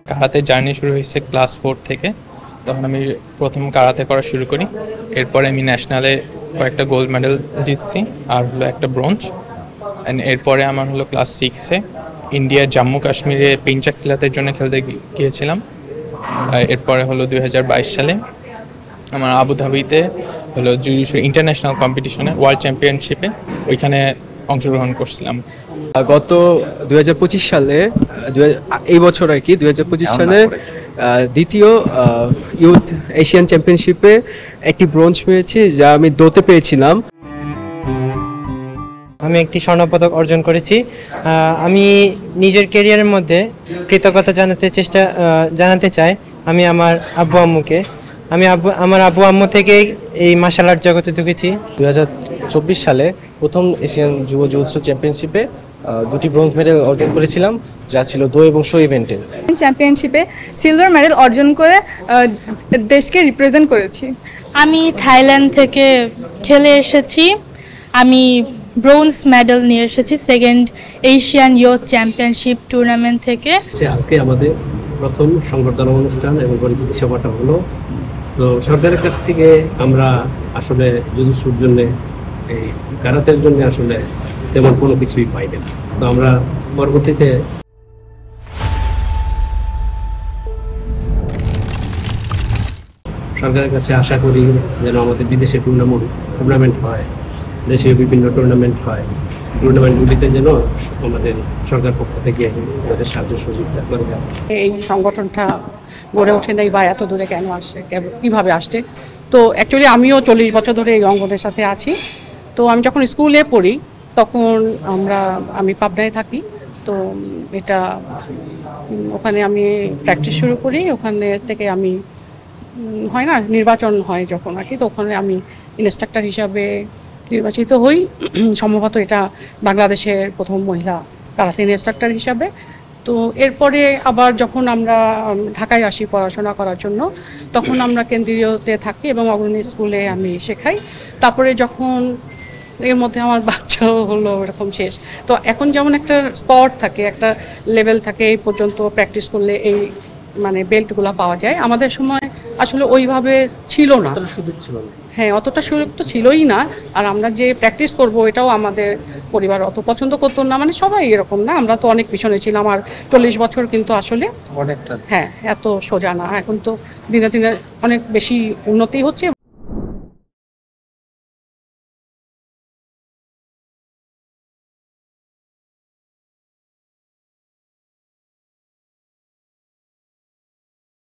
Karate journey শুরু হয়েছে class 4 থেকে। তখন আমি প্রথম কারাতে করা শুরু করি। এরপরে আমি ন্যাশনালে কয়েকটা গোল্ড মেডেল জিতছি, আর হলো একটা ব্রোঞ্জ। অ্যান্ড এরপরে আমার হলো ক্লাস 6-এ ইন্ডিয়া জম্মু কাশ্মীরে পেঞ্চাক সিলাতের জন্য খেলতে গিয়েছিলাম। এরপরে হলো 2022 সালে আমার আবুধাবিতে হলো জুজুৎসু ইন্টারন্যাশনাল কম্পিটিশনে ওয়ার্ল্ড চ্যাম্পিয়নশিপে ওইখানে অংশগ্রহণ করছিলাম। গত 2025 সালে এই বছর আর কি 2025 সালে দ্বিতীয় ইউথ এশিয়ান চ্যাম্পিয়নশিপে একটি ব্রোঞ্জ পেয়েছি, যা আমি দোতে পেয়েছিলাম। আমি একটি স্বর্ণপদক অর্জন করেছি। আমি নিজের ক্যারিয়ারের মধ্যে কৃতজ্ঞতা জানাতে চাই আমি আমার আব্বু আম্মুকে। আমার আব্বু আম্মু থেকেই এই মার্শাল আর্ট জগতে ঢুকেছি। 2024 সালে প্রথম এশিয়ান যুব জুজুৎসু চ্যাম্পিয়নশিপে দুটি ব্রোঞ্জ মেডেল অর্জন করেছিলাম, যা ছিল দো এবং শো ইভেন্টে। চ্যাম্পিয়নশিপে সিলভার মেডেল অর্জন করে দেশকে রিপ্রেজেন্ট করেছি। আমি থাইল্যান্ড থেকে খেলে এসেছি। আমি ব্রোঞ্জ মেডেল নিয়ে এসেছি second Asian youth championship tournament থেকে। আজকে আমাদের প্রথম সংবর্ধনা অনুষ্ঠান এবং পরিচিতি সভাটা হলো। তো সরকারের কাছ থেকে আমরা আসলে জুজুৎসুর জন্য, এই কারাতের জন্য আসলে তেমন কোনো কিছুই পাই না। তো আমরা পরবর্তীতে সরকারের কাছে আশা করি যেন আমাদের বিদেশে টুর্নামেন্ট হয়, দেশীয় বিভিন্ন টুর্নামেন্ট হয়, টুর্নামেন্টগুলিতে যেন আমাদের সরকার পক্ষ থেকে আমাদের সাহায্য সহযোগিতা করে। এই সংগঠনটা গড়ে ওঠে নাই বা এত দূরে কেন আসে, কীভাবে আসছে? তো অ্যাকচুয়ালি আমিও 40 বছর ধরে এই অঙ্গনের সাথে আছি। তো আমি যখন স্কুলে পড়ি তখন আমি পাবনায় থাকি। তো এটা ওখানে আমি প্র্যাকটিস শুরু করি। ওখানে থেকে আমি হয় না, নির্বাচন হয় যখন আর কি, তো ওখানে আমি ইনস্ট্রাক্টর হিসাবে নির্বাচিত হই। সম্ভবত এটা বাংলাদেশের প্রথম মহিলা কারাতে ইনস্ট্রাক্টর হিসাবে। তো এরপরে আবার যখন আমরা ঢাকায় আসি পড়াশোনা করার জন্য, তখন আমরা কেন্দ্রীয়তে থাকি এবং অগ্রণী স্কুলে আমি শেখাই। তারপরে যখন এর মধ্যে আমার বাচ্চাও হলো এরকম শেষ, তো এখন যেমন একটা স্তর থাকে, একটা লেভেল থাকে, এই পর্যন্ত প্র্যাকটিস করলে এই মানে বেল্টগুলো পাওয়া যায়। আমাদের সময় আসলে ওইভাবে ছিল না, সুযোগ ছিল না। হ্যাঁ, অতটা সুযোগ তো ছিলই না। আর আমরা যে প্র্যাকটিস করব এটাও আমাদের পরিবার অত পছন্দ করতো না, মানে সবাই এরকম না, আমরা তো অনেক পিছনে ছিলাম। আর 40 বছর কিন্তু আসলে অনেকটা, হ্যাঁ, এত সোজা না। এখন তো দিনে দিনে অনেক বেশি উন্নতি হচ্ছে